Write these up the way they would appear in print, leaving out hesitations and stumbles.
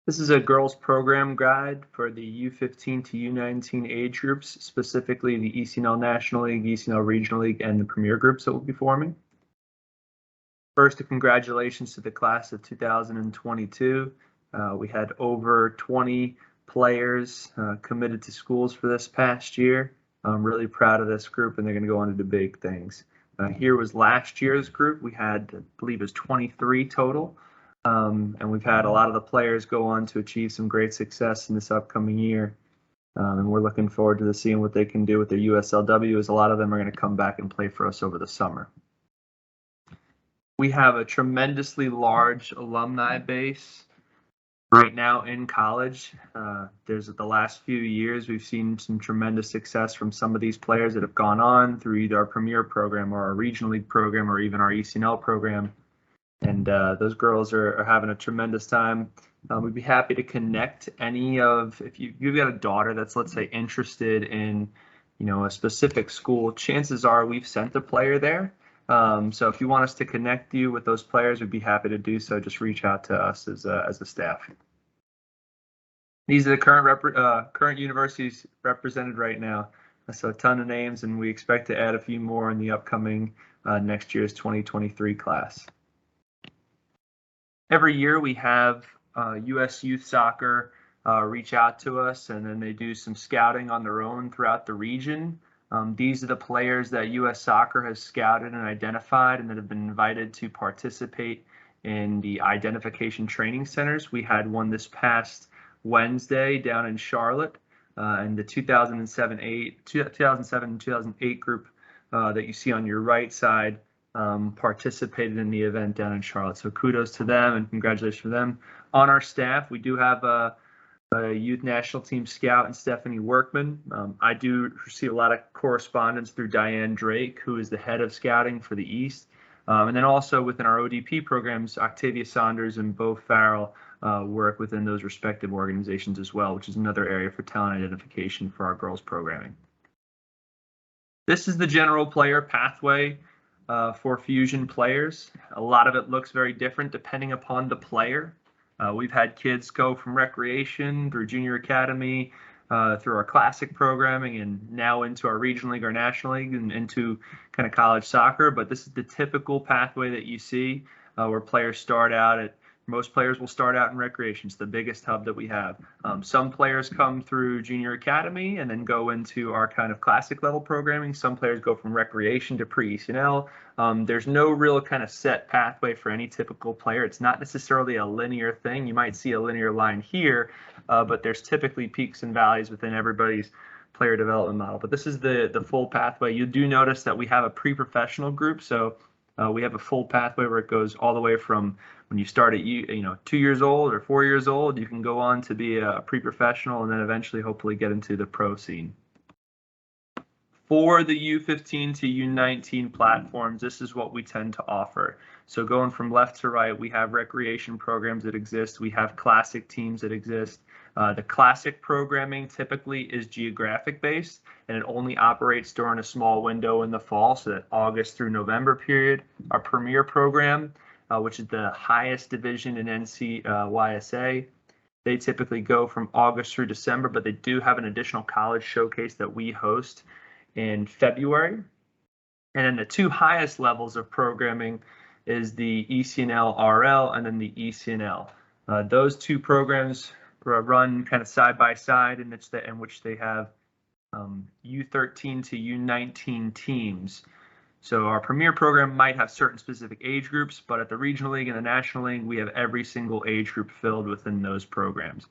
This is a girls program guide for the U15 to U19 age groups, specifically the ECNL National League, ECNL Regional League, and the Premier groups that will be forming. First, congratulations to the class of 2022. We had over 20 players committed to schools for this past year. I'm really proud of this group, and they're going to go on to do big things. Here was last year's group. We had, I believe it was 23 total. And we've had a lot of the players go on to achieve some great success in this upcoming year. And we're looking forward to seeing what they can do with their USLW, as a lot of them are going to come back and play for us over the summer. We have a tremendously large alumni base right now in college. There's the last few years, we've seen some tremendous success from some of these players that have gone on through either our Premier program or our Regional League program or even our ECNL program. And those girls are having a tremendous time. We'd be happy to connect any of, if you've got a daughter that's, let's say, interested in, a specific school, chances are we've sent a player there. So if you want us to connect you with those players, we'd be happy to do so. Just reach out to us as a staff. These are the current universities represented right now. So a ton of names, and we expect to add a few more in the upcoming next year's 2023 class. Every year we have U.S. Youth Soccer reach out to us, and then they do some scouting on their own throughout the region. These are the players that U.S. Soccer has scouted and identified and that have been invited to participate in the identification training centers. We had one this past Wednesday down in Charlotte, and the 2007 and 2008 group that you see on your right side participated in the event down in Charlotte. So kudos to them and congratulations for them. On our staff, we do have a youth national team scout and Stephanie Workman. I do receive a lot of correspondence through Diane Drake, who is the head of scouting for the East. And then also within our ODP programs, Octavia Saunders and Bo Farrell work within those respective organizations as well, which is another area for talent identification for our girls programming. This is the general player pathway for Fusion players. A lot of it looks very different depending upon the player. We've had kids go from recreation through junior academy, through our classic programming, and now into our regional league, our national league, and into kind of college soccer. But this is the typical pathway that you see where players start out at. Most players will start out in recreation. It's the biggest hub that we have. Some players come through junior academy and then go into our kind of classic level programming. Some players go from recreation to pre-ECNL. There's no real kind of set pathway for any typical player. It's not necessarily a linear thing. You might see a linear line here, but there's typically peaks and valleys within everybody's player development model. But this is the full pathway. You do notice that we have a pre-professional group. So we have a full pathway where it goes all the way from when you start at 2 years old or 4 years old, you can go on to be a pre-professional and then eventually hopefully get into the pro scene. For the U15 to U19 platforms, this is what we tend to offer. So going from left to right, we have recreation programs that exist. We have classic teams that exist. The classic programming typically is geographic based, and it only operates during a small window in the fall, so that August through November period. Our Premier program, which is the highest division in NCYSA, they typically go from August through December, but they do have an additional college showcase that we host in February. And then the two highest levels of programming is the ECNL RL and then the ECNL. Those two programs run kind of side by side, in which they have U13 to U19 teams. So our Premier program might have certain specific age groups, but at the Regional League and the National League, we have every single age group filled within those programs.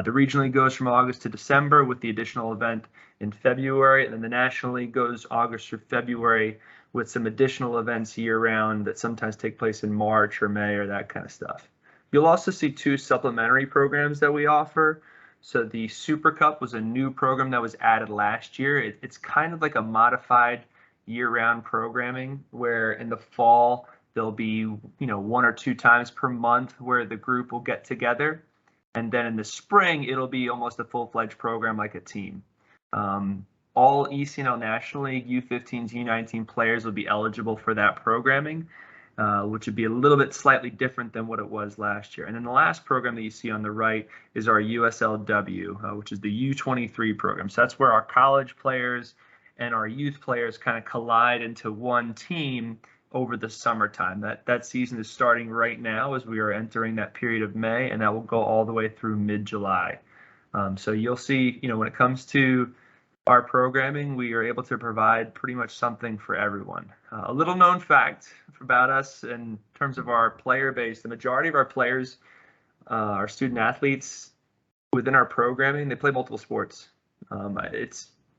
The Regional League goes from August to December with the additional event in February, and then the National League goes August through February with some additional events year-round that sometimes take place in March or May or that kind of stuff. You'll also see two supplementary programs that we offer. So the Super Cup was a new program that was added last year. It's kind of like a modified year-round programming where in the fall there'll be 1 or 2 times per month where the group will get together, and then in the spring it'll be almost a full-fledged program like a team. All ECNL National League U15s, U19 players will be eligible for that programming. which would be a little bit slightly different than what it was last year. And then the last program that you see on the right is our USLW, which is the U23 program. So that's where our college players and our youth players kind of collide into one team over the summertime. That season is starting right now as we are entering that period of May, and that will go all the way through mid-July. So you'll see, when it comes to our programming, we are able to provide pretty much something for everyone. A little known fact about us in terms of our player base, the majority of our players, our student athletes within our programming, they play multiple sports.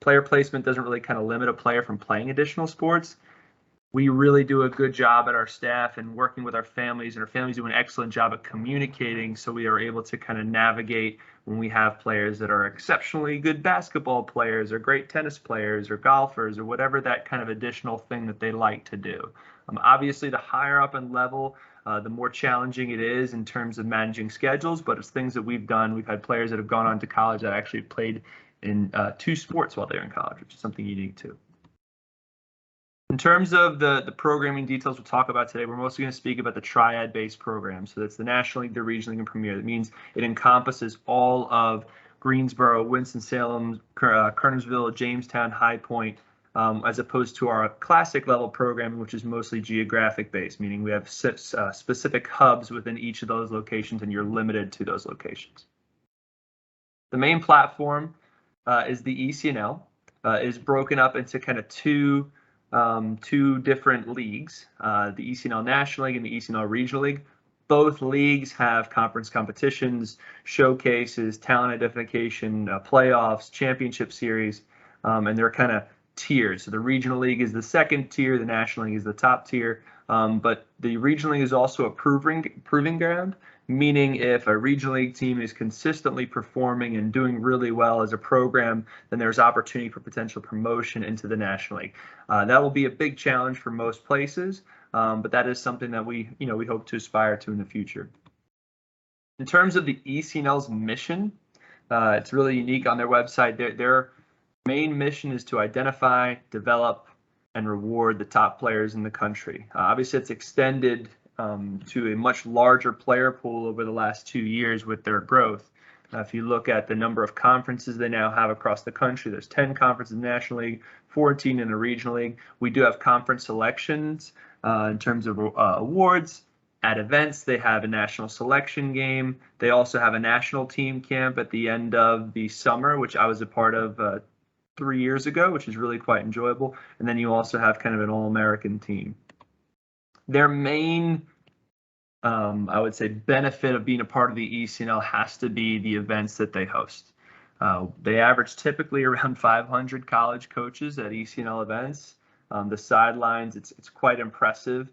Player placement doesn't really kind of limit a player from playing additional sports. We really do a good job at our staff and working with our families, and our families do an excellent job at communicating, so we are able to kind of navigate when we have players that are exceptionally good basketball players or great tennis players or golfers or whatever that kind of additional thing that they like to do. Obviously, the higher up in level, the more challenging it is in terms of managing schedules, but it's things that we've done. We've had players that have gone on to college that actually played in 2 sports while they were in college, which is something unique too. In terms of the programming details we'll talk about today, we're mostly going to speak about the triad-based program. So that's the National League, the Regional League, and Premier. That means it encompasses all of Greensboro, Winston-Salem, Kernersville, Jamestown, High Point, as opposed to our classic level programming, which is mostly geographic-based, meaning we have specific hubs within each of those locations, and you're limited to those locations. The main platform is the ECNL. Is broken up into kind of two different leagues, the ECNL National League and the ECNL Regional League. Both leagues have conference competitions, showcases, talent identification, playoffs, championship series, and they're kind of tiers. So the Regional League is the second tier, the National League is the top tier, but the Regional League is also a proving ground, meaning if a Regional League team is consistently performing and doing really well as a program, then there's opportunity for potential promotion into the National League. That will be a big challenge for most places, but that is something that we hope to aspire to in the future. In terms of the ECNL's mission, it's really unique on their website. Their main mission is to identify, develop, and reward the top players in the country. Obviously, it's extended to a much larger player pool over the last 2 years with their growth. If you look at the number of conferences they now have across the country, there's 10 conferences in the National League, 14 in the Regional League. We do have conference selections in terms of awards. At events, they have a national selection game. They also have a national team camp at the end of the summer, which I was a part of 3 years ago, which is really quite enjoyable. And then you also have kind of an all-American team. Their main, I would say, benefit of being a part of the ECNL has to be the events that they host. They average typically around 500 college coaches at ECNL events. The sidelines, it's quite impressive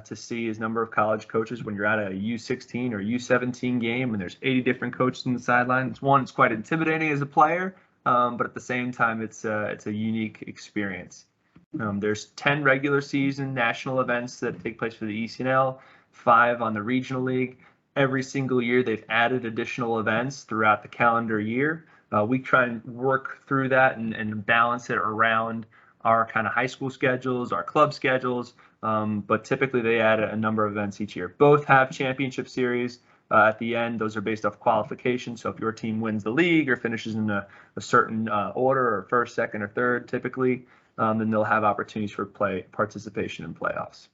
to see his number of college coaches when you're at a U16 or U17 game and there's 80 different coaches in the sidelines. It's quite intimidating as a player, but at the same time, it's a unique experience. There's 10 regular season national events that take place for the ECNL, 5 on the Regional League. Every single year, they've added additional events throughout the calendar year. We try and work through that and balance it around our kind of high school schedules, our club schedules, but typically they add a number of events each year. Both have championship series. At the end, those are based off qualification. So if your team wins the league or finishes in a certain order, or first, second, or third, typically, then they'll have opportunities for participation in playoffs.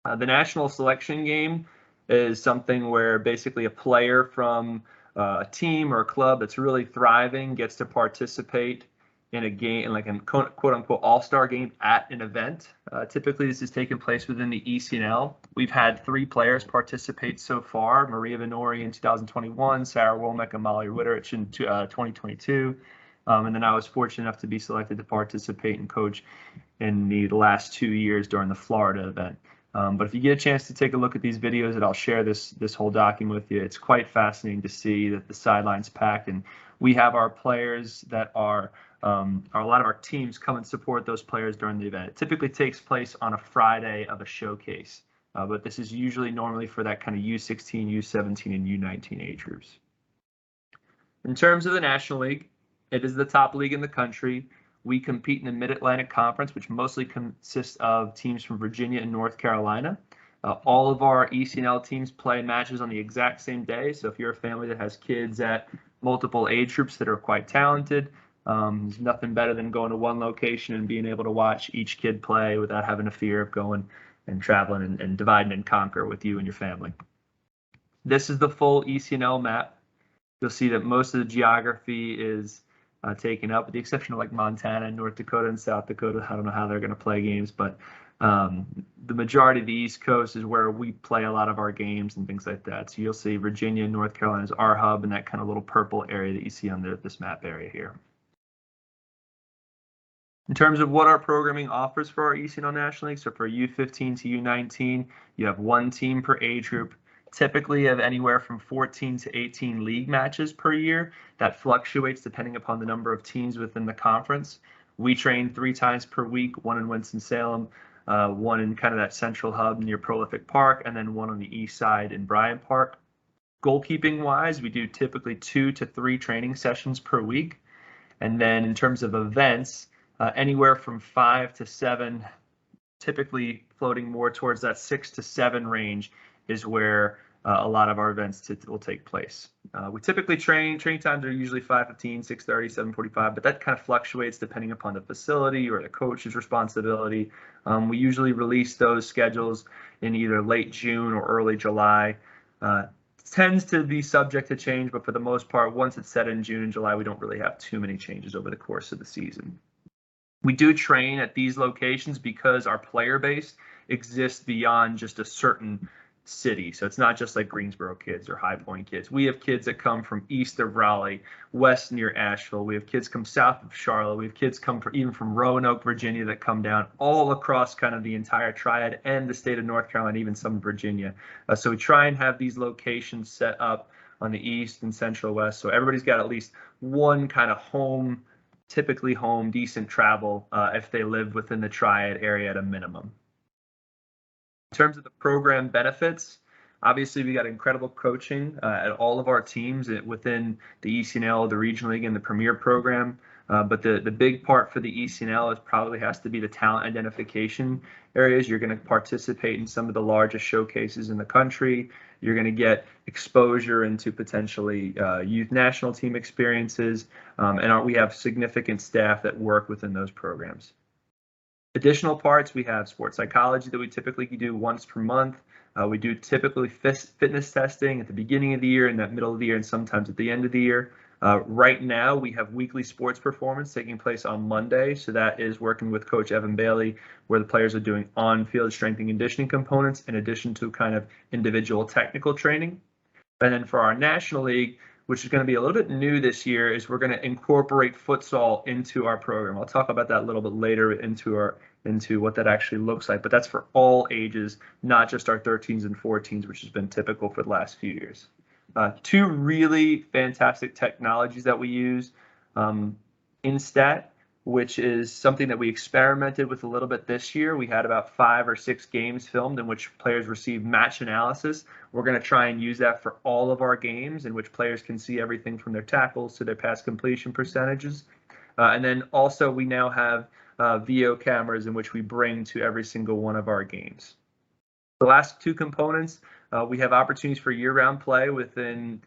The national selection game is something where basically a player from a team or a club that's really thriving gets to participate in a game, like a quote-unquote all-star game at an event. Typically, this has taken place within the ECNL. We've had 3 players participate so far: Maria Venori in 2021, Sarah Womack, and Molly Witterich in 2022. And then I was fortunate enough to be selected to participate and coach in the last 2 years during the Florida event. But if you get a chance to take a look at these videos, and I'll share this whole document with you, it's quite fascinating to see that the sideline's packed, and we have our players that are a lot of our teams come and support those players during the event. It typically takes place on a Friday of a showcase, but this is usually normally for that kind of U16, U17, and U19 age groups. In terms of the National League, it is the top league in the country. We compete in the Mid-Atlantic Conference, which mostly consists of teams from Virginia and North Carolina. All of our ECNL teams play matches on the exact same day. So if you're a family that has kids at multiple age groups that are quite talented, there's nothing better than going to one location and being able to watch each kid play without having a fear of going and traveling and dividing and conquer with you and your family. This is the full ECNL map. You'll see that most of the geography is taken up, with the exception of like Montana and North Dakota and South Dakota. I don't know how they're going to play games, but the majority of the East Coast is where we play a lot of our games and things like that. So you'll see Virginia and North Carolina is our hub, and that kind of little purple area that you see on this map area here. In terms of what our programming offers for our ECNL National League, so for U15 to U19, you have one team per age group. Typically, you have anywhere from 14 to 18 league matches per year. That fluctuates depending upon the number of teams within the conference. We train 3 times per week, one in Winston-Salem, one in kind of that central hub near Prolific Park, and then one on the east side in Bryant Park. Goalkeeping wise, we do typically 2 to 3 training sessions per week. And then in terms of events, anywhere from 5 to 7, typically floating more towards that 6 to 7 range is where a lot of our events will take place. We typically training times are usually 5:15, 6:30, 7:45, but that kind of fluctuates depending upon the facility or the coach's responsibility. We usually release those schedules in either late June or early July. Tends to be subject to change, but for the most part, once it's set in June and July, we don't really have too many changes over the course of the season. We do train at these locations because our player base exists beyond just a certain city. So it's not just like Greensboro kids or High Point kids. We have kids that come from east of Raleigh, west near Asheville. We have kids come south of Charlotte. We have kids come even from Roanoke, Virginia, that come down all across kind of the entire triad and the state of North Carolina, even some Virginia. So we try and have these locations set up on the east and central west. So everybody's got at least one kind of home, typically home, decent travel if they live within the triad area at a minimum. In terms of the program benefits, obviously we got incredible coaching at all of our teams within the ECNL, the Regional League, and the Premier program. But the big part for the ECNL probably has to be the talent identification areas. You're going to participate in some of the largest showcases in the country. You're going to get exposure into potentially youth national team experiences, and we have significant staff that work within those programs. Additional parts, we have sports psychology that we typically do once per month. We do typically fitness testing at the beginning of the year, in the middle of the year, and sometimes at the end of the year. Right now, we have weekly sports performance taking place on Monday. So that is working with Coach Evan Bailey, where the players are doing on-field strength and conditioning components in addition to kind of individual technical training. And then for our National League, which is going to be a little bit new this year, is we're going to incorporate futsal into our program. I'll talk about that a little bit later into what that actually looks like, but that's for all ages, not just our 13s and 14s, which has been typical for the last few years. 2 really fantastic technologies that we use. Instat, which is something that we experimented with a little bit this year. We had about 5 or 6 games filmed in which players received match analysis. We're going to try and use that for all of our games, in which players can see everything from their tackles to their pass completion percentages. And then also we now have VO cameras in which we bring to every single one of our games. The last 2 components, we have opportunities for year-round play within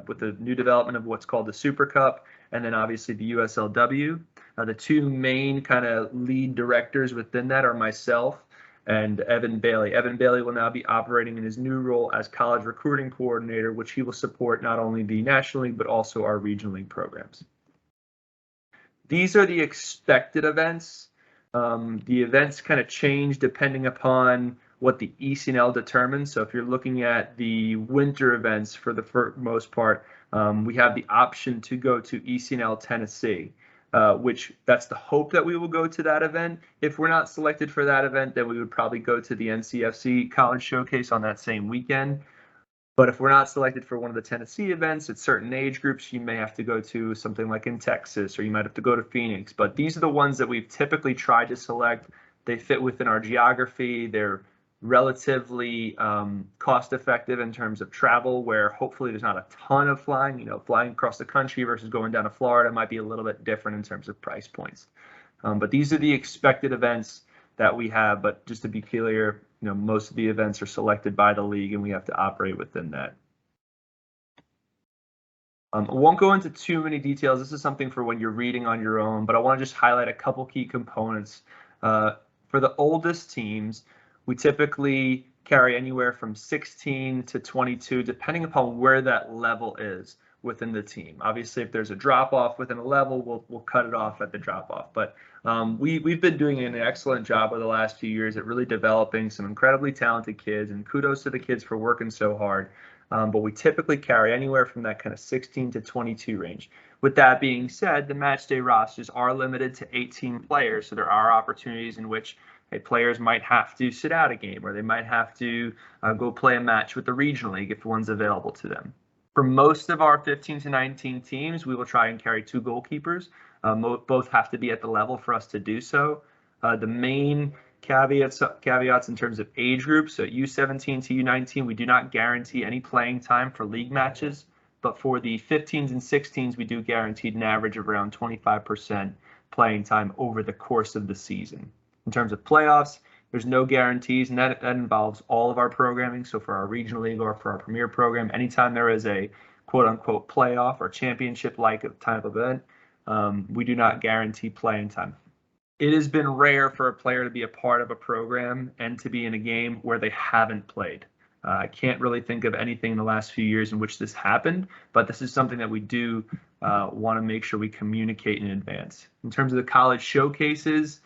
with the new development of what's called the Super Cup, and then obviously the USLW. The 2 main kind of lead directors within that are myself and Evan Bailey. Evan Bailey will now be operating in his new role as college recruiting coordinator, which he will support not only the National League, but also our Regional League programs. These are the expected events. The events kind of change depending upon what the ECNL determines. So if you're looking at the winter events for the most part, we have the option to go to ECNL Tennessee, which that's the hope that we will go to that event. If we're not selected for that event, then we would probably go to the NCFC College Showcase on that same weekend. But if we're not selected for one of the Tennessee events at certain age groups, you may have to go to something like in Texas, or you might have to go to Phoenix. But these are the ones that we've typically tried to select. They fit within our geography. They're relatively cost effective in terms of travel, where hopefully there's not a ton of flying. You know, flying across the country versus going down to Florida might be a little bit different in terms of price points. But these are the expected events that we have. But just to be clear, most of the events are selected by the league, and we have to operate within that. I won't go into too many details. This is something for when you're reading on your own, but I want to just highlight a couple key components. For the oldest teams, we typically carry anywhere from 16 to 22, depending upon where that level is within the team. Obviously, if there's a drop off within a level, we'll cut it off at the drop off. But we've been doing an excellent job over the last few years at really developing some incredibly talented kids, and kudos to the kids for working so hard. But we typically carry anywhere from that kind of 16 to 22 range. With that being said, the match day rosters are limited to 18 players, so there are opportunities in which players might have to sit out a game, or they might have to go play a match with the regional league if one's available to them. For most of our 15 to 19 teams, we will try and carry 2 goalkeepers. Both have to be at the level for us to do so. The main caveats in terms of age groups, so U17 to U19, we do not guarantee any playing time for league matches, but for the 15s and 16s, we do guarantee an average of around 25% playing time over the course of the season. In terms of playoffs, there's no guarantees, and that involves all of our programming. So for our regional league or for our premier program, anytime there is a quote-unquote playoff or championship-like type of event, we do not guarantee playing time. It has been rare for a player to be a part of a program and to be in a game where they haven't played. I can't really think of anything in the last few years in which this happened, but this is something that we do want to make sure we communicate in advance. In terms of the college showcases,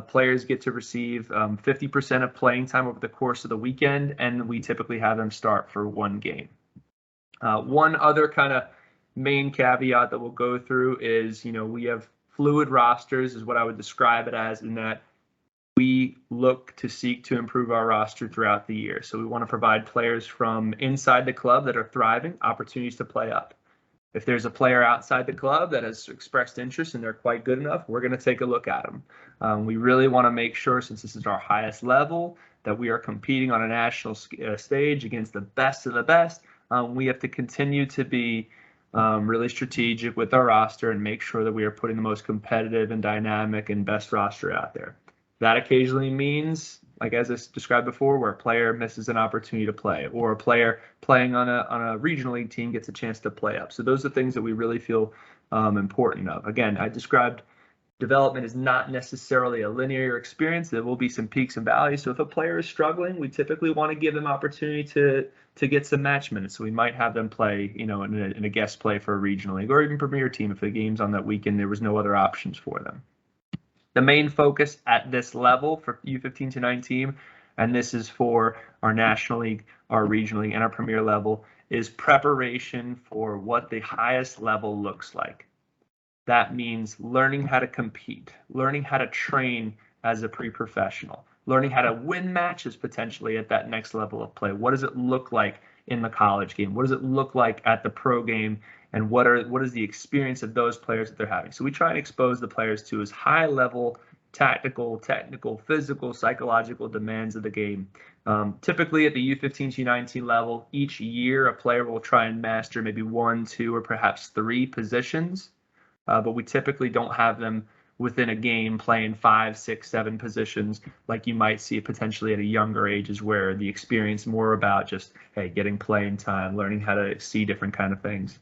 players get to receive 50% of playing time over the course of the weekend, and we typically have them start for 1 game. One other kind of main caveat that we'll go through is, we have fluid rosters is what I would describe it as, in that we look to seek to improve our roster throughout the year. So we want to provide players from inside the club that are thriving opportunities to play up. If there's a player outside the club that has expressed interest and they're quite good enough, we're going to take a look at them. We really want to make sure, since this is our highest level, that we are competing on a national stage against the best of the best. We have to continue to be really strategic with our roster and make sure that we are putting the most competitive and dynamic and best roster out there. That occasionally means, like as I described before, where a player misses an opportunity to play, or a player playing on a regional league team gets a chance to play up. So those are things that we really feel important of. Again, I described development is not necessarily a linear experience. There will be some peaks and valleys. So if a player is struggling, we typically want to give them opportunity to get some match minutes. So we might have them play, in a guest play for a regional league or even premier team if the game's on that weekend. There was no other options for them. The main focus at this level for U15 to 19, and this is for our National League, our Regional League, and our Premier level, is preparation for what the highest level looks like. That means learning how to compete, learning how to train as a pre-professional, learning how to win matches potentially at that next level of play. What does it look like in the college game? What does it look like at the pro game? And what is the experience of those players that they're having? So we try and expose the players to as high level tactical, technical, physical, psychological demands of the game. Typically at the U15 to U19 level, each year a player will try and master maybe 1, 2, or perhaps 3 positions, but we typically don't have them within a game playing 5, 6, 7 positions like you might see potentially at a younger ages, where the experience more about just, hey, getting playing time, learning how to see different kind of things.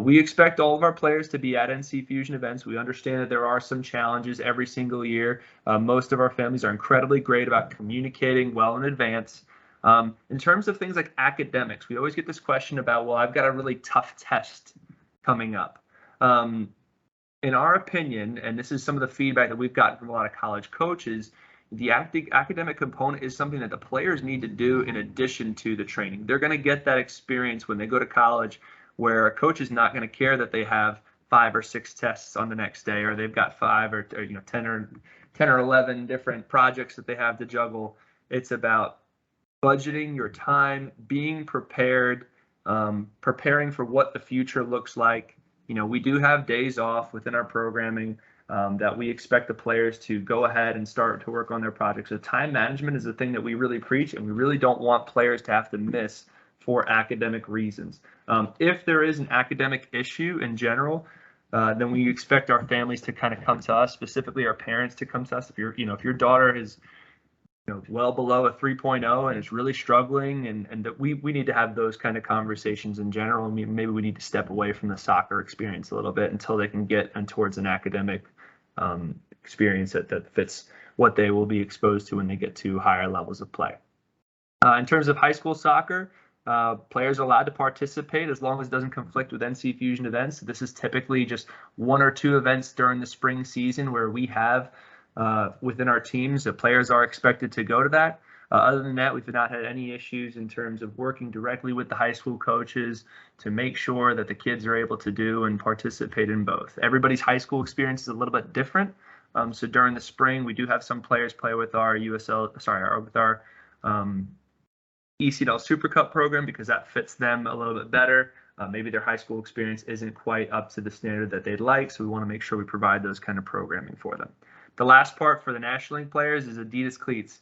We expect all of our players to be at NC Fusion events. We understand that there are some challenges every single year. Most of our families are incredibly great about communicating well in advance. In terms of things like academics, we always get this question about, well, I've got a really tough test coming up. In our opinion, and this is some of the feedback that we've gotten from a lot of college coaches, the academic component is something that the players need to do in addition to the training. They're going to get that experience when they go to college, where a coach is not going to care that they have 5 or 6 tests on the next day, or they've got 5 or 10 or 11 different projects that they have to juggle. It's about budgeting your time, being prepared, preparing for what the future looks like. We do have days off within our programming that we expect the players to go ahead and start to work on their projects. So time management is a thing that we really preach, and we really don't want players to have to miss for academic reasons. If there is an academic issue in general, then we expect our families to kind of come to us, specifically our parents to come to us. If your daughter is well below a 3.0 and is really struggling, and that we need to have those kind of conversations in general. I mean, maybe we need to step away from the soccer experience a little bit until they can get towards an academic experience that fits what they will be exposed to when they get to higher levels of play. In terms of high school soccer, players are allowed to participate as long as it doesn't conflict with NC Fusion events. This is typically just 1 or 2 events during the spring season where we have within our teams, the players are expected to go to that. Other than that, we've not had any issues in terms of working directly with the high school coaches to make sure that the kids are able to do and participate in both. Everybody's high school experience is a little bit different. So during the spring, we do have some players play with our ECNL Super Cup program because that fits them a little bit better. Maybe their high school experience isn't quite up to the standard that they'd like, so we want to make sure we provide those kind of programming for them. The last part for the National League players is Adidas cleats.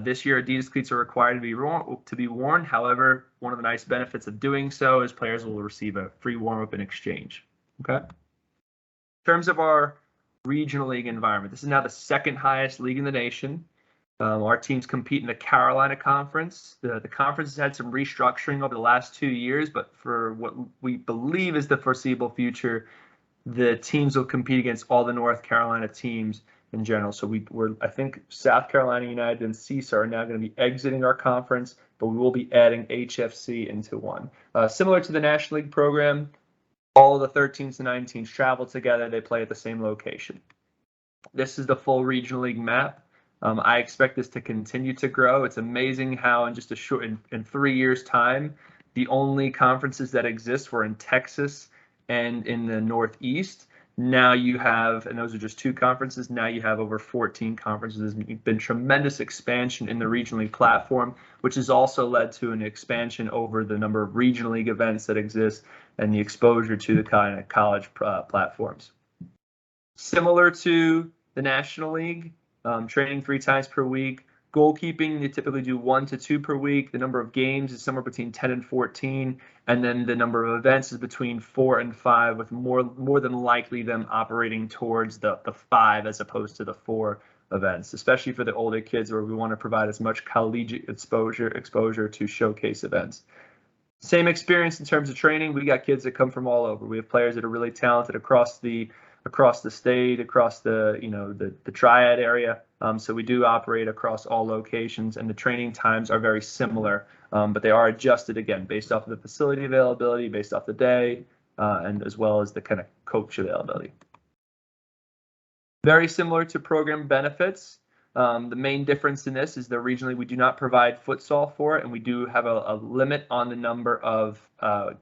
This year, Adidas cleats are required to be worn. However, one of the nice benefits of doing so is players will receive a free warm-up in exchange. Okay. In terms of our regional league environment, this is now the 2nd highest league in the nation. Our teams compete in the Carolina Conference. The conference has had some restructuring over the last 2 years, but for what we believe is the foreseeable future, the teams will compete against all the North Carolina teams in general. So I think South Carolina United and CISA are now going to be exiting our conference, but we will be adding HFC into one. Similar to the National League program, all of the 13s and 19s travel together. They play at the same location. This is the full regional league map. I expect this to continue to grow. It's amazing how in just in 3 years' time, the only conferences that exist were in Texas and in the Northeast. Now you have, and those are just 2 conferences, now you have over 14 conferences. There's been tremendous expansion in the regional league platform, which has also led to an expansion over the number of regional league events that exist and the exposure to the kind of college platforms. Similar to the National League, training 3 times per week. Goalkeeping, they typically do 1 to 2 per week. The number of games is somewhere between 10 and 14. And then the number of events is between 4 and 5, with more than likely them operating towards the 5 as opposed to the 4 events, especially for the older kids where we want to provide as much collegiate exposure to showcase events. Same experience in terms of training. We got kids that come from all over. We have players that are really talented across the state, across the triad area. So we do operate across all locations, and the training times are very similar, but they are adjusted again based off of the facility availability, based off the day, and as well as the kind of coach availability. Very similar to program benefits. The main difference in this is that regionally we do not provide futsal for it, and we do have a limit on the number of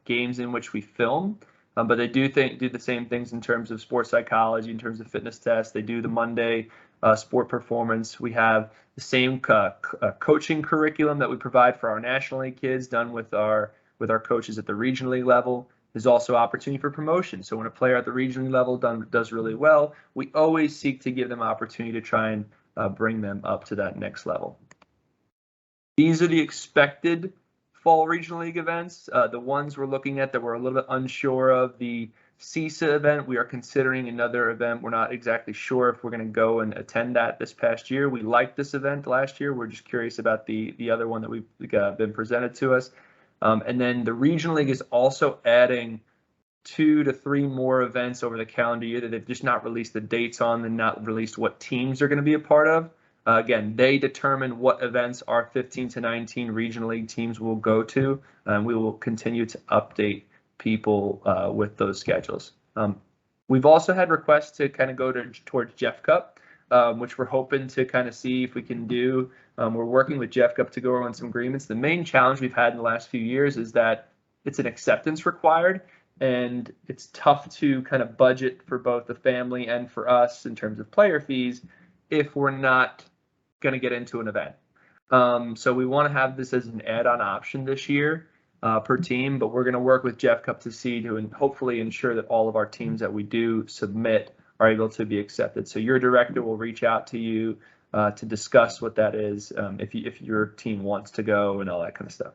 games in which we film. But they do the same things in terms of sports psychology, in terms of fitness tests. They do the Monday sport performance. We have the same coaching curriculum that we provide for our National League kids, done with our coaches at the regional league level. There's also opportunity for promotion. So when a player at the regional level does really well, we always seek to give them opportunity to try and bring them up to that next level. These are the expected fall regional league events. The ones we're looking at that we're a little bit unsure of, the CISA event, we are considering another event. We're not exactly sure if we're going to go and attend that this past year. We liked this event last year. We're just curious about the other one that we've been presented to us. And then the regional league is also adding 2 to 3 more events over the calendar year that they've just not released the dates on and not released what teams are going to be a part of. Again, they determine what events our 15 to 19 regional league teams will go to, and we will continue to update people with those schedules. We've also had requests to kind of go towards Jeff Cup, which we're hoping to kind of see if we can do. We're working with Jeff Cup to go on some agreements. The main challenge we've had in the last few years is that it's an acceptance required, and it's tough to kind of budget for both the family and for us in terms of player fees if we're not going to get into an event. So we want to have this as an add-on option this year per team, but we're going to work with Jeff Cup to see and hopefully ensure that all of our teams that we do submit are able to be accepted. So your director will reach out to you to discuss what that is if your team wants to go and all that kind of stuff.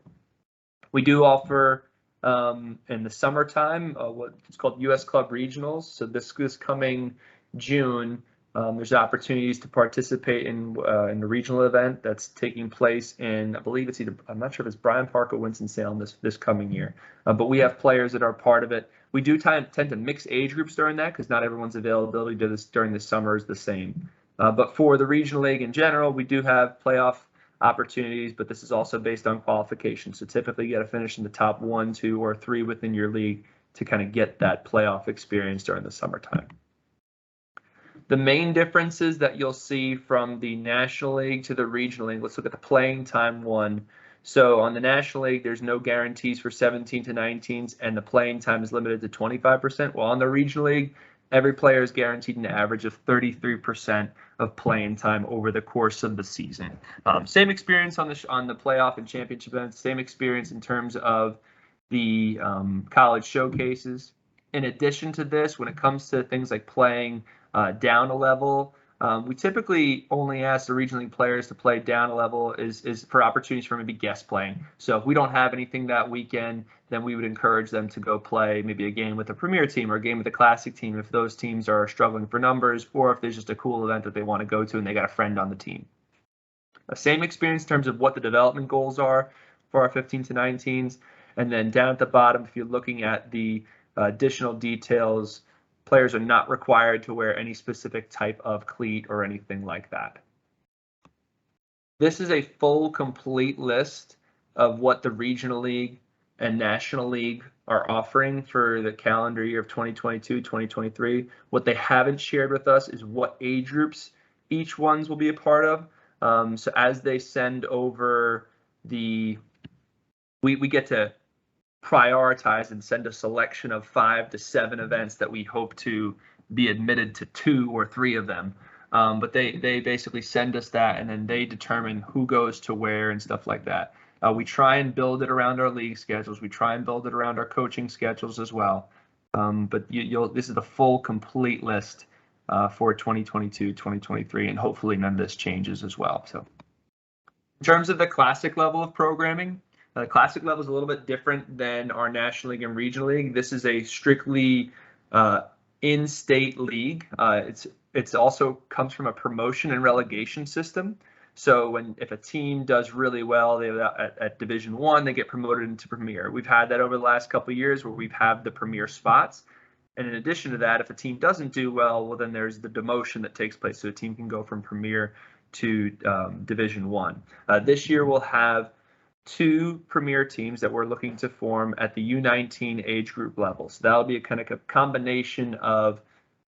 We do offer in the summertime, what's called U.S. Club Regionals. So this coming June, there's opportunities to participate in the regional event that's taking place in, I believe it's either, I'm not sure if it's Bryant Park or Winston-Salem this coming year. But we have players that are part of it. We do tend to mix age groups during that because not everyone's availability during the summer is the same. But for the regional league in general, we do have playoff opportunities, but this is also based on qualification. So typically you got to finish in the top 1, 2, or 3 within your league to kind of get that playoff experience during the summertime. The main differences that you'll see from the National League to the Regional League, let's look at the playing time one. So on the National League, there's no guarantees for 17 to 19s, and the playing time is limited to 25%. While on the Regional League, every player is guaranteed an average of 33% of playing time over the course of the season. Same experience on the playoff and championship events, same experience in terms of the college showcases. In addition to this, when it comes to things like playing down a level, we typically only ask the regional league players to play down a level is for opportunities for maybe guest playing. So if we don't have anything that weekend, then we would encourage them to go play maybe a game with a premier team or a game with a classic team if those teams are struggling for numbers, or if there's just a cool event that they want to go to and they got a friend on the team. Same experience in terms of what the development goals are for our 15 to 19s. And then down at the bottom, if you're looking at the additional details, players are not required to wear any specific type of cleat or anything like that. This is a full, complete list of what the Regional League and National League are offering for the calendar year of 2022, 2023. What they haven't shared with us is what age groups each ones will be a part of. So as they send over we get to prioritize and send a selection of 5 to 7 events that we hope to be admitted to 2 or 3 of them. But they basically send us that, and then they determine who goes to where and stuff like that. We try and build it around our league schedules. We try and build it around our coaching schedules as well. But this is the full, complete list for 2022, 2023, and hopefully none of this changes as well. So in terms of the classic level of programming, the classic level is a little bit different than our National League and Regional League. This is a strictly in-state league. It's also comes from a promotion and relegation system. So if a team does really well, at Division I, they get promoted into Premier. We've had that over the last couple of years where we've had the Premier spots. And in addition to that, if a team doesn't do well, then there's the demotion that takes place. So a team can go from Premier to Division I. This year we'll have 2 premier teams that we're looking to form at the U19 age group level. So that'll be a kind of a combination of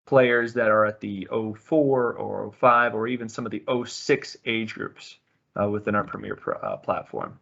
players that are at the 04 or 05 or even some of the 06 age groups within our premier platform.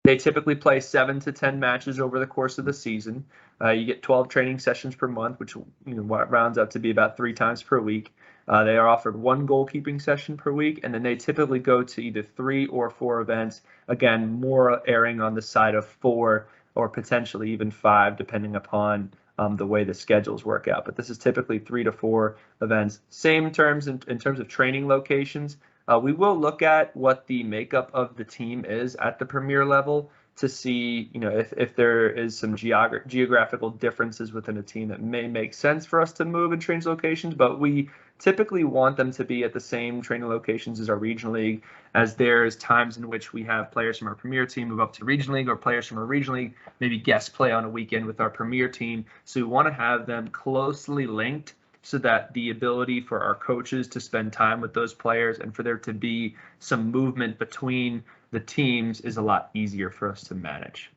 They typically play 7 to 10 matches over the course of the season. You get 12 training sessions per month, which rounds up to be about 3 times per week. They are offered 1 goalkeeping session per week, and then they typically go to either 3 or 4 events, again, more erring on the side of 4 or potentially even 5, depending upon the way the schedules work out. But this is typically 3 to 4 events. Same terms in terms of training locations. We will look at what the makeup of the team is at the premier level to see, if there is some geographical differences within a team that may make sense for us to move and change locations. But we typically want them to be at the same training locations as our regional league, as there's times in which we have players from our premier team move up to regional league, or players from our regional league maybe guest play on a weekend with our premier team. So we want to have them closely linked so that the ability for our coaches to spend time with those players and for there to be some movement between the teams is a lot easier for us to manage.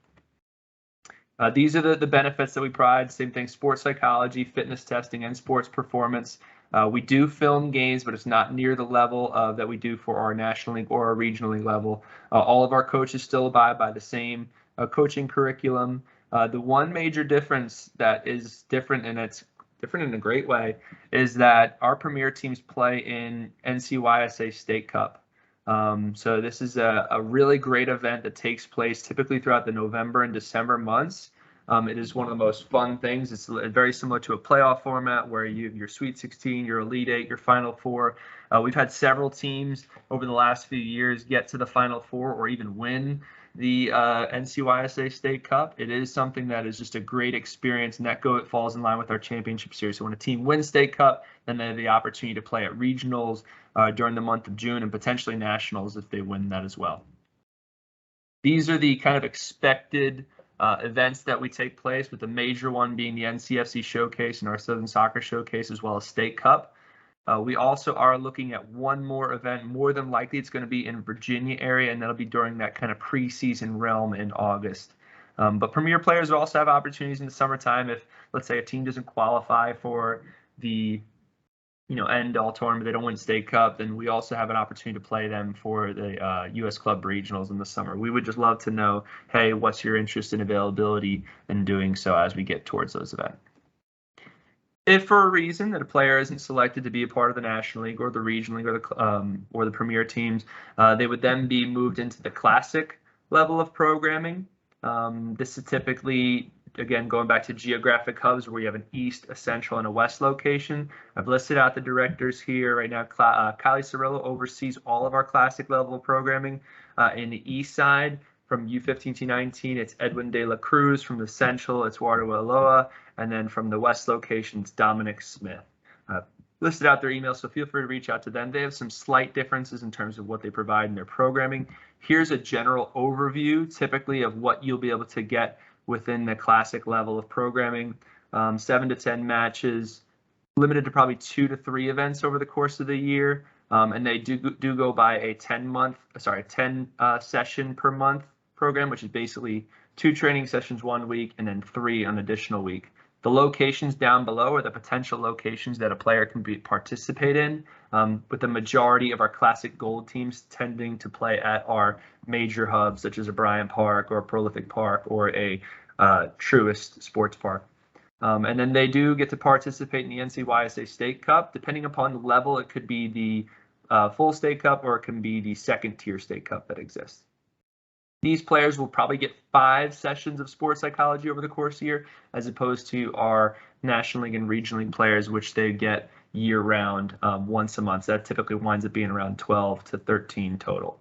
These are the benefits that we provide. Same thing, sports psychology, fitness testing, and sports performance. We do film games, but it's not near the level that we do for our National League or our Regional League level. All of our coaches still abide by the same coaching curriculum. The one major difference that is different, and it's different in a great way, is that our premier teams play in NCYSA State Cup. So this is a really great event that takes place typically throughout the November and December months. It is one of the most fun things. It's very similar to a playoff format where you have your Sweet 16, your Elite 8, your Final Four. We've had several teams over the last few years get to the Final Four or even win the NCYSA State Cup. It is something that is just a great experience, and it falls in line with our championship series. So when a team wins State Cup, then they have the opportunity to play at regionals during the month of June and potentially nationals if they win that as well. These are the kind of expected events that we take place, with the major one being the NCFC Showcase and our Southern Soccer Showcase, as well as State Cup. We also are looking at one more event. More than likely, it's going to be in Virginia area, and that'll be during that kind of preseason realm in August. But Premier players will also have opportunities in the summertime. If, let's say, a team doesn't qualify for the end-all tournament, they don't win State Cup, then we also have an opportunity to play them for the U.S. Club Regionals in the summer. We would just love to know, hey, what's your interest and availability in doing so as we get towards those events. If for a reason that a player isn't selected to be a part of the National League or the Regional League or the Premier teams, they would then be moved into the Classic level of programming. This is typically, again, going back to geographic hubs where you have an East, a Central, and a West location. I've listed out the directors here right now. Kylie Cirillo oversees all of our Classic level of programming. In the East side, from U15-U19, it's Edwin De La Cruz. From the Central, it's Eduardo Aloa. And then from the West location, it's Dominic Smith. Listed out their emails, so feel free to reach out to them. They have some slight differences in terms of what they provide in their programming. Here's a general overview, typically, of what you'll be able to get within the Classic level of programming. 7 to 10 matches, limited to probably 2 to 3 events over the course of the year. And they do go by a 10 session per month program, which is basically 2 training sessions 1 week and then 3 an additional week. The locations down below are the potential locations that a player can participate in, with the majority of our Classic Gold teams tending to play at our major hubs, such as a Bryant Park or a Prolific Park or a Truist Sports Park. And then they do get to participate in the NCYSA State Cup. Depending upon the level, it could be the full State Cup or it can be the second-tier State Cup that exists. These players will probably get 5 sessions of sports psychology over the course of the year, as opposed to our National League and Regional League players, which they get year-round once a month. So that typically winds up being around 12 to 13 total.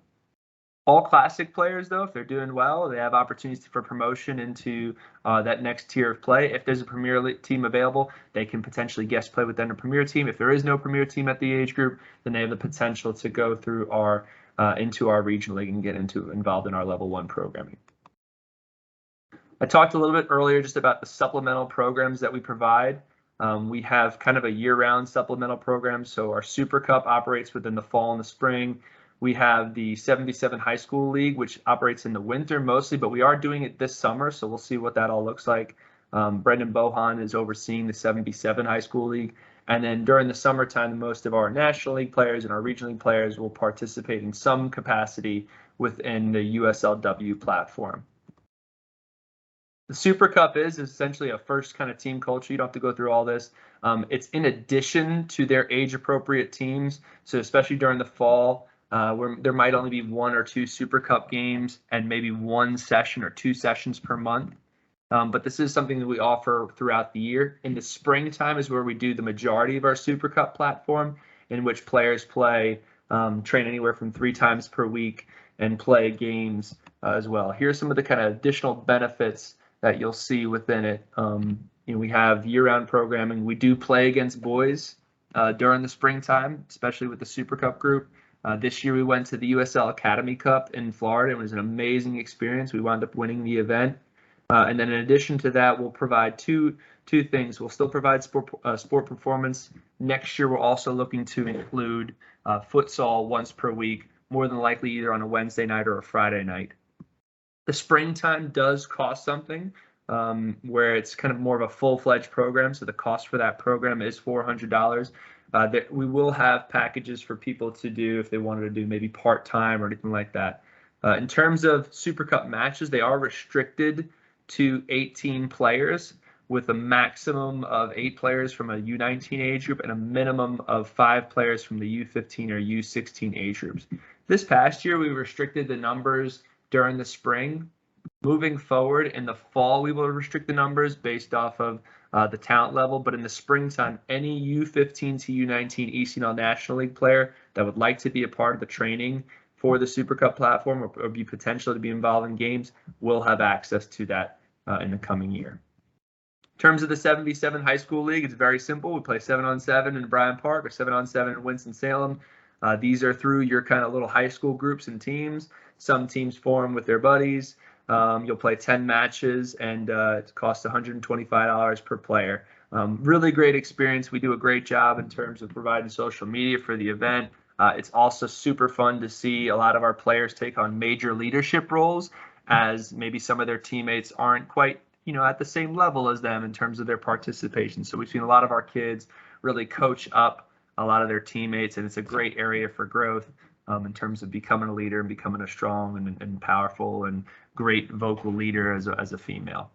All Classic players, though, if they're doing well, they have opportunities for promotion into that next tier of play. If there's a Premier League team available, they can potentially guest play within a Premier team. If there is no Premier team at the age group, then they have the potential to go through our into our Regional League and get involved in our Level 1 programming. I talked a little bit earlier just about the supplemental programs that we provide. We have kind of a year-round supplemental program. So our Super Cup operates within the fall and the spring. We have the 77 High School League, which operates in the winter mostly, but we are doing it this summer, so we'll see what that all looks like. Brendan Bohan is overseeing the 77 High School League. And then during the summertime, most of our National League players and our Regional League players will participate in some capacity within the USLW platform. The Super Cup is essentially a first kind of team culture. You don't have to go through all this. It's in addition to their age-appropriate teams. So especially during the fall, where there might only be 1 or 2 Super Cup games and maybe 1 session or 2 sessions per month. But this is something that we offer throughout the year. In the springtime is where we do the majority of our Super Cup platform, in which players play, train anywhere from 3 times per week and play games as well. Here are some of the kind of additional benefits that you'll see within it. We have year-round programming. We do play against boys during the springtime, especially with the Super Cup group. This year we went to the USL Academy Cup in Florida. It was an amazing experience. We wound up winning the event. And then in addition to that, we'll provide two things. We'll still provide sport performance. Next year, we're also looking to include futsal once per week, more than likely either on a Wednesday night or a Friday night. The springtime does cost something, where it's kind of more of a full-fledged program. So the cost for that program is $400. We will have packages for people to do if they wanted to do maybe part-time or anything like that. In terms of Super Cup matches, they are restricted to 18 players, with a maximum of 8 players from a U19 age group and a minimum of 5 players from the U15 or U16 age groups. This past year, we restricted the numbers during the spring. Moving forward, in the fall, we will restrict the numbers based off of the talent level, but in the springtime, any U15 to U19 ECNL National League player that would like to be a part of the training for the Super Cup platform or be potential to be involved in games will have access to that in the coming year. In terms of the 7v7 high school league, it's very simple. We play 7-on-7 in Bryant Park or 7-on-7 in Winston-Salem. These are through your kind of little high school groups and teams. Some teams form with their buddies. You'll play 10 matches, and it costs $125 per player. Really great experience. We do a great job in terms of providing social media for the event. It's also super fun to see a lot of our players take on major leadership roles, as maybe some of their teammates aren't quite, at the same level as them in terms of their participation. So we've seen a lot of our kids really coach up a lot of their teammates, and it's a great area for growth in terms of becoming a leader and becoming a strong and powerful and great vocal leader as a female.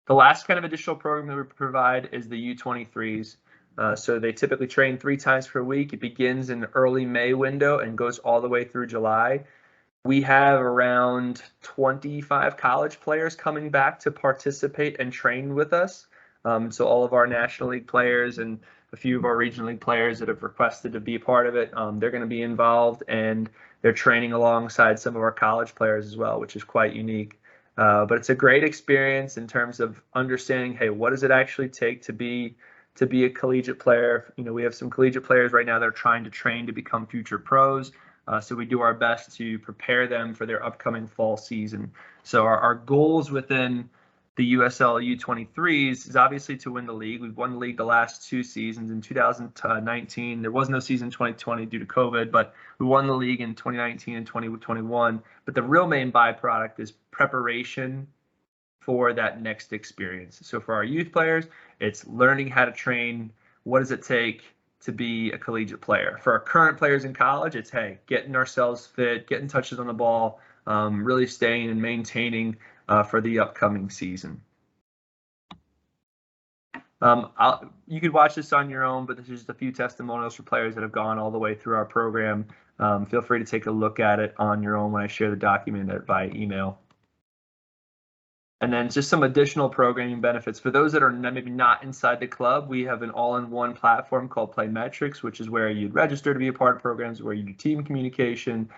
The last kind of additional program that we provide is the U23s. So they typically train 3 times per week. It begins in the early May window and goes all the way through July. We have around 25 college players coming back to participate and train with us. So all of our National League players and a few of our Regional League players that have requested to be a part of it, they're going to be involved, and they're training alongside some of our college players as well, which is quite unique. But it's a great experience in terms of understanding, hey, what does it actually take to be a collegiate player? We have some collegiate players right now that are trying to train to become future pros. So we do our best to prepare them for their upcoming fall season. So our goals within the USL U23s is obviously to win the league. We've won the league the last 2 seasons. In 2019, there was no season in 2020 due to COVID, but we won the league in 2019 and 2021. But the real main byproduct is preparation for that next experience. So for our youth players, it's learning how to train. What does it take to be a collegiate player? For our current players in college, it's, hey, getting ourselves fit, getting touches on the ball, really staying and maintaining for the upcoming season. You could watch this on your own, but this is just a few testimonials for players that have gone all the way through our program. Feel free to take a look at it on your own when I share the document via email. And then just some additional programming benefits. For those that are maybe not inside the club, we have an all-in-one platform called Playmetrics, which is where you'd register to be a part of programs, where you do team communication,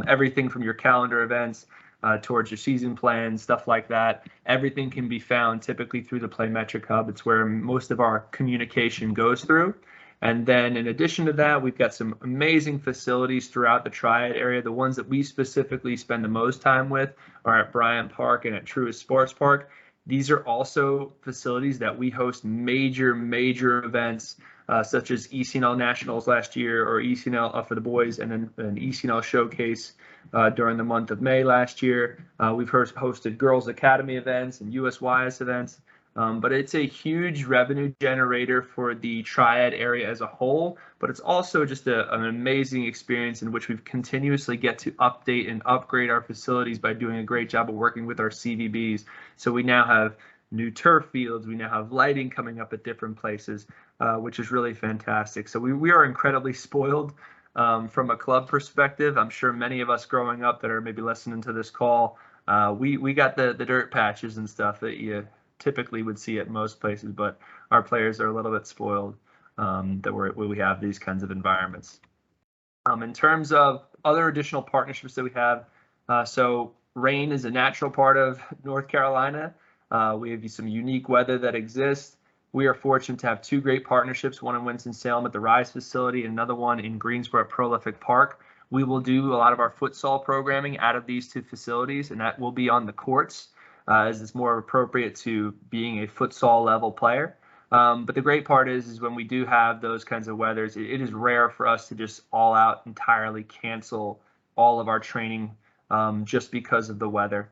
everything from your calendar events towards your season plans, stuff like that. Everything can be found typically through the Playmetric Hub. It's where most of our communication goes through. And then in addition to that, we've got some amazing facilities throughout the Triad area. The ones that we specifically spend the most time with are at Bryant Park and at Truist Sports Park. These are also facilities that we host major events, such as ECNL Nationals last year, or ECNL for the boys, and then an ECNL showcase during the month of May last year. We've hosted Girls Academy events and USYS events. But it's a huge revenue generator for the Triad area as a whole, but it's also just an amazing experience in which we've continuously get to update and upgrade our facilities by doing a great job of working with our CVBs. So we now have new turf fields, we now have lighting coming up at different places, which is really fantastic. So we are incredibly spoiled from a club perspective. I'm sure many of us growing up that are maybe listening to this call, we got the dirt patches and stuff that you typically would see at most places, but our players are a little bit spoiled that we have these kinds of environments. In terms of other additional partnerships that we have, so rain is a natural part of North Carolina. We have some unique weather that exists. We are fortunate to have 2 great partnerships, one in Winston-Salem at the Rise facility, and another one in Greensboro at Prolific Park. We will do a lot of our futsal programming out of these 2 facilities, and that will be on the courts, as it's more appropriate to being a futsal level player. But the great part is when we do have those kinds of weathers, it is rare for us to just all out entirely cancel all of our training just because of the weather.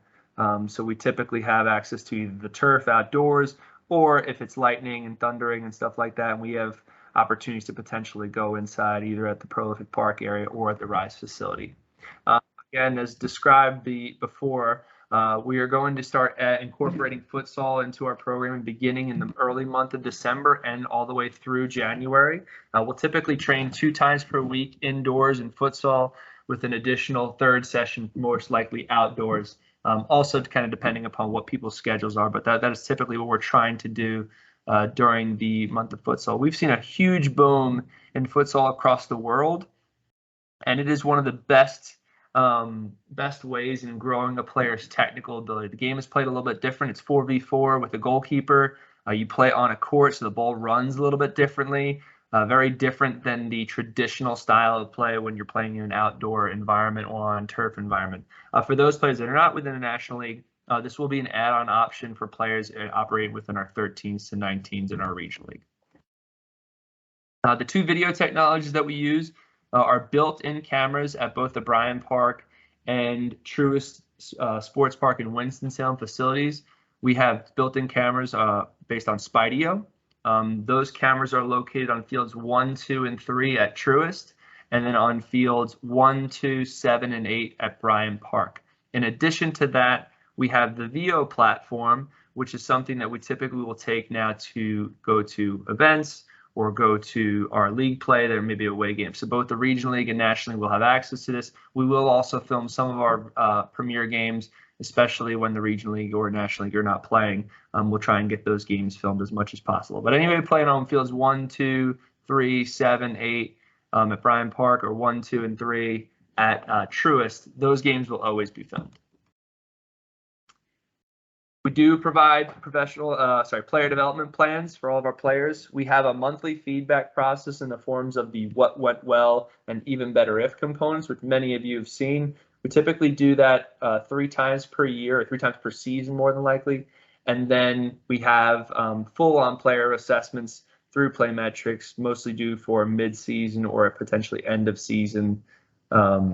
So we typically have access to either the turf outdoors, or if it's lightning and thundering and stuff like that, and we have opportunities to potentially go inside either at the Prolific Park area or at the Rise facility. Again, as described before, we are going to start incorporating futsal into our programming beginning in the early month of December and all the way through January. We'll typically train 2 times per week indoors in futsal, with an additional 3rd session most likely outdoors. Also kind of depending upon what people's schedules are, but that is typically what we're trying to do during the month of futsal. We've seen a huge boom in futsal across the world. And it is one of the best ways in growing a player's technical ability. The game is played a little bit different. It's 4v4 with a goalkeeper. You play on a court, so the ball runs a little bit differently. Very different than the traditional style of play when you're playing in an outdoor environment or on turf environment. For those players that are not within the National League, this will be an add-on option for players operating within our 13s to 19s in our regional league. The two video technologies that we use are built-in cameras at both the Bryant Park and Truist Sports Park in Winston-Salem facilities. We have built-in cameras based on Spideo. Those cameras are located on fields 1, 2, and 3 at Truist, and then on fields 1, 2, 7, and 8 at Bryant Park. In addition to that, we have the VO platform, which is something that we typically will take now to go to events or go to our league play. There may be away games. So both the Regional League and National League will have access to this. We will also film some of our premier games, especially when the Regional League or National League are not playing. We'll try and get those games filmed as much as possible. But anybody playing on fields 1, 2, 3, 7, 8 at Bryant Park, or 1, 2, and 3 at Truist, those games will always be filmed. We do provide player development plans for all of our players. We have a monthly feedback process in the forms of the what went well and even better if components, which many of you have seen. We typically do that 3 times per year, or 3 times per season, more than likely. And then we have full-on player assessments through Playmetrics, mostly due for mid-season or potentially end-of-season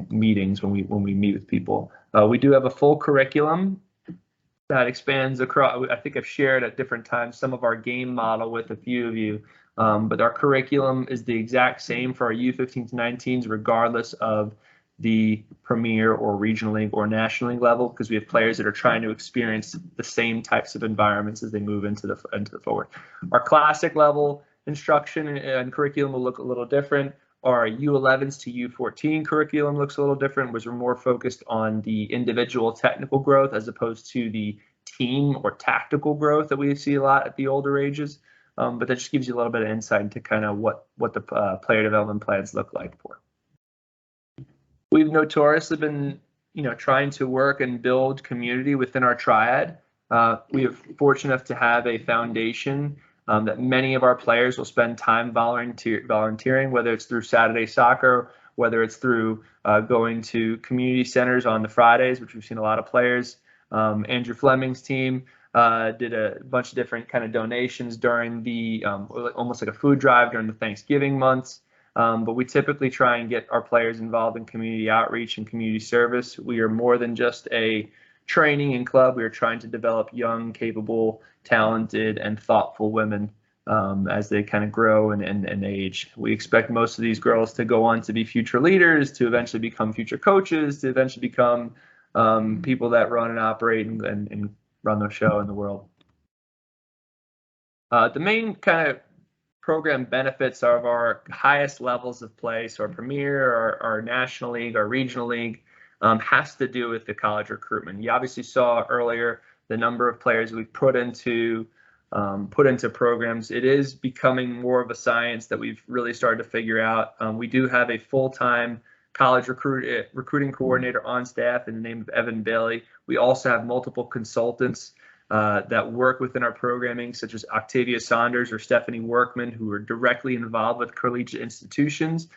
meetings when we meet with people. We do have a full curriculum that expands across. I think I've shared at different times some of our game model with a few of you, but our curriculum is the exact same for our U15-19s, regardless of the Premier or Regional League or National League level, because we have players that are trying to experience the same types of environments as they move into the forward. Our classic level instruction and curriculum will look a little different. Our U11s to U14 curriculum looks a little different, which we're more focused on the individual technical growth as opposed to the team or tactical growth that we see a lot at the older ages. But that just gives you a little bit of insight into kind of what the player development plans look like for. We've notoriously been, trying to work and build community within our triad. We are fortunate enough to have a foundation that many of our players will spend time volunteering, whether it's through Saturday soccer, whether it's through going to community centers on the Fridays, which we've seen a lot of players. Andrew Fleming's team did a bunch of different kind of donations during the almost like a food drive during the Thanksgiving months. But we typically try and get our players involved in community outreach and community service. We are more than just a training and club. We are trying to develop young, capable, talented, and thoughtful women as they kind of grow and age. We expect most of these girls to go on to be future leaders, to eventually become future coaches, to eventually become people that run and operate and run the show in the world. The main kind of program benefits of our highest levels of play, so our Premier, our National League, our Regional League, has to do with the college recruitment. You obviously saw earlier the number of players we've put into programs. It is becoming more of a science that we've really started to figure out. We do have a full-time college recruiting coordinator on staff in the name of Evan Bailey. We also have multiple consultants that work within our programming, such as Octavia Saunders or Stephanie Workman, who are directly involved with collegiate institutions.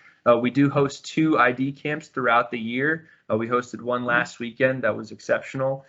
We do host 2 ID camps throughout the year. We hosted one last weekend that was exceptional.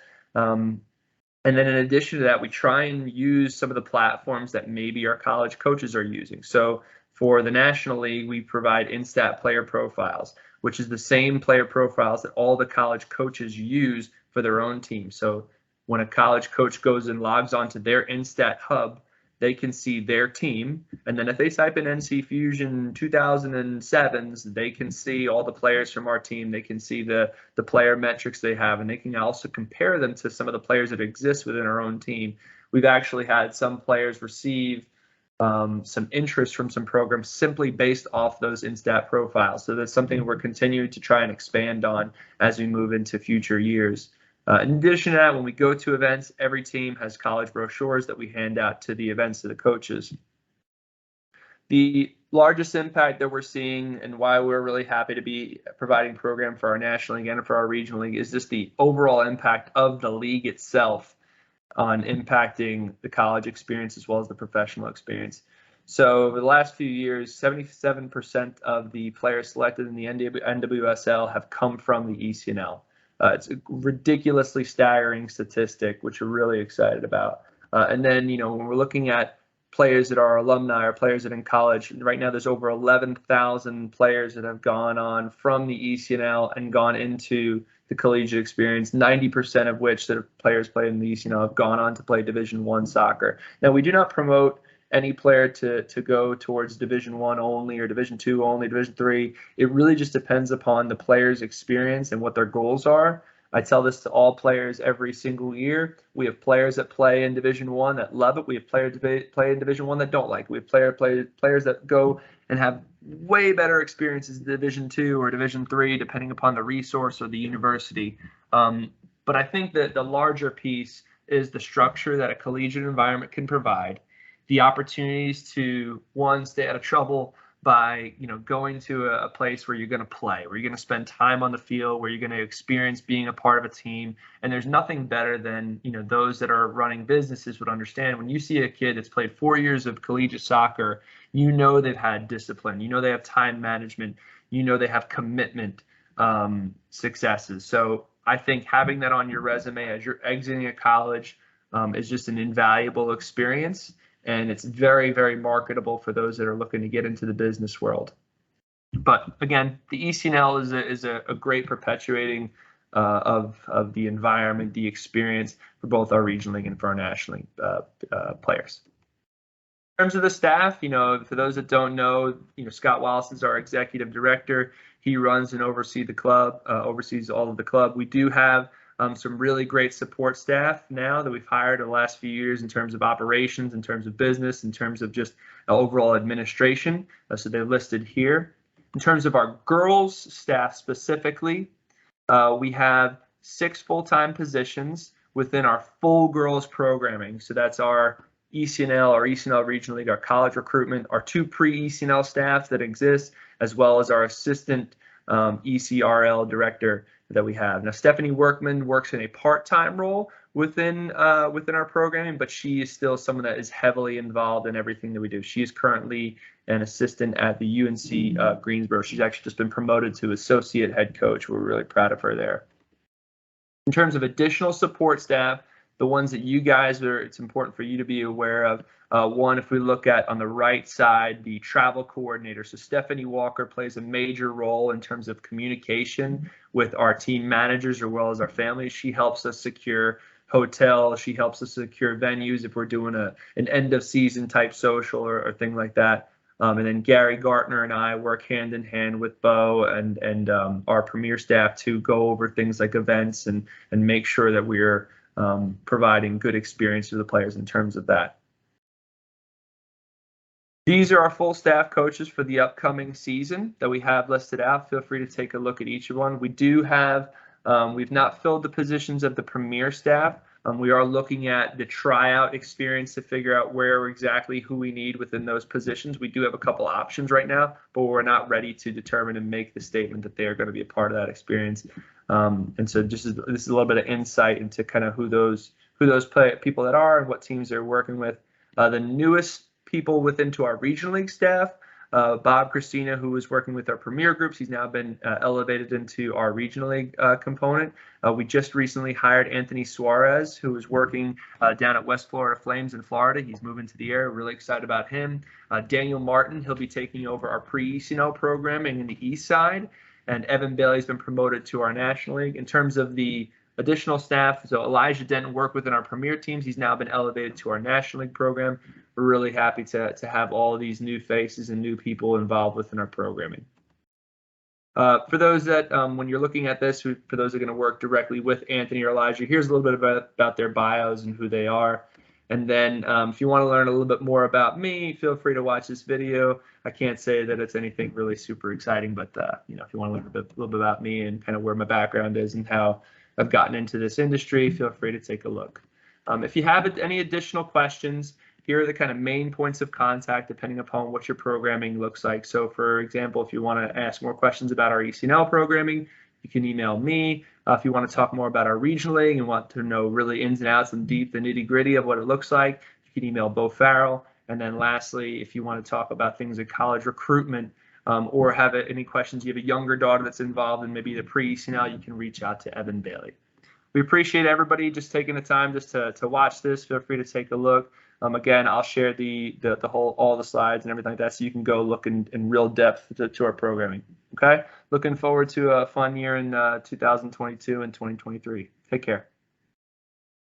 And then in addition to that, we try and use some of the platforms that maybe our college coaches are using. So for the National League, we provide Instat player profiles, which is the same player profiles that all the college coaches use for their own team. So when a college coach goes and logs onto their Instat hub, they can see their team. And then if they type in NC Fusion 2007s, they can see all the players from our team. They can see the player metrics they have, and they can also compare them to some of the players that exist within our own team. We've actually had some players receive some interest from some programs simply based off those Instat profiles. So that's something we're continuing to try and expand on as we move into future years. In addition to that, when we go to events, every team has college brochures that we hand out to the events to the coaches. The largest impact that we're seeing and why we're really happy to be providing program for our National League and for our Regional League is just the overall impact of the league itself on impacting the college experience as well as the professional experience. So over the last few years, 77% of the players selected in the NWSL have come from the ECNL. It's a ridiculously staggering statistic, which we're really excited about. And then, when we're looking at players that are alumni or players that are in college, right now there's over 11,000 players that have gone on from the ECNL and gone into the collegiate experience, 90% of which that players played in the ECNL have gone on to play Division I soccer. Now, we do not promote any player to go towards Division I only or Division II only, Division III. It really just depends upon the player's experience and what their goals are. I tell this to all players every single year. We have players that play in Division I that love it. We have players that play in Division I that don't like it. We have players that go and have way better experiences in Division II or Division III, depending upon the resource or the university. But I think that the larger piece is the structure that a collegiate environment can provide, the opportunities to, one, stay out of trouble by going to a place where you're going to play, where you're going to spend time on the field, where you're going to experience being a part of a team. And there's nothing better than those that are running businesses would understand. When you see a kid that's played 4 years of collegiate soccer, they've had discipline, they have time management, they have commitment successes. So I think having that on your resume as you're exiting a college is just an invaluable experience. And it's very, very marketable for those that are looking to get into the business world. But again, the ECNL is a great perpetuating of the environment, the experience for both our regional league and for our national league players. In terms of the staff, for those that don't know, Scott Wallace is our executive director. He runs and oversees the club, oversees all of the club. We do have some really great support staff now that we've hired in the last few years in terms of operations, in terms of business, in terms of just overall administration. So they're listed here. In terms of our girls staff specifically, we have 6 full-time positions within our full girls programming. So that's our ECNL, our ECNL Regional League, our college recruitment, our 2 pre-ECNL staffs that exist, as well as our assistant ECRL director that we have. Now, Stephanie Workman works in a part-time role within our programming, but she is still someone that is heavily involved in everything that we do. She is currently an assistant at the UNC Greensboro. She's actually just been promoted to associate head coach. We're really proud of her there. In terms of additional support staff, the ones that you guys it's important for you to be aware of. One, if we look at on the right side, the travel coordinator. So Stephanie Walker plays a major role in terms of communication with our team managers as well as our families. She helps us secure hotels. She helps us secure venues if we're doing an end of season type social or thing like that. And then Gary Gartner and I work hand in hand with Bo and our premier staff to go over things like events and make sure that we're providing good experience to the players in terms of that. These are our full staff coaches for the upcoming season that we have listed out. Feel free to take a look at each one. We do have, we've not filled the positions of the premier staff. We are looking at the tryout experience to figure out who we need within those positions. We do have a couple options right now, but we're not ready to determine and make the statement that they are going to be a part of that experience. And so this is a little bit of insight into kind of who those people that are and what teams they're working with. The newest people within to our regional league staff, Bob Christina, who was working with our premier groups, he's now been elevated into our regional league component. We just recently hired Anthony Suarez, who was working down at West Florida Flames in Florida. He's moving to the area. Really excited about him. Daniel Martin, he'll be taking over our pre-ECNL programming in the east side. And Evan Bailey's been promoted to our National League. In terms of the additional staff, so Elijah Denton worked within our premier teams. He's now been elevated to our National League program. We're really happy to have all of these new faces and new people involved within our programming. For those that, when you're looking at this, for those that are going to work directly with Anthony or Elijah, here's a little bit about their bios and who they are. And then if you want to learn a little bit more about me, feel free to watch this video. I can't say that it's anything really super exciting, but if you want to learn a little bit about me and kind of where my background is and how I've gotten into this industry, feel free to take a look. If you have any additional questions, here are the kind of main points of contact depending upon what your programming looks like. So for example, if you want to ask more questions about our ECNL programming, you can email me. If you want to talk more about our regionaling and want to know really ins and outs and deep the nitty gritty of what it looks like, you can email Bo Farrell. And then lastly, if you want to talk about things like college recruitment or have any questions, you have a younger daughter that's involved in maybe the pre-ECNL, you can reach out to Evan Bailey. We appreciate everybody just taking the time just to watch this. Feel free to take a look. Again, I'll share all the slides and everything like that, so you can go look in real depth to our programming. Okay, looking forward to a fun year in 2022 and 2023. Take care.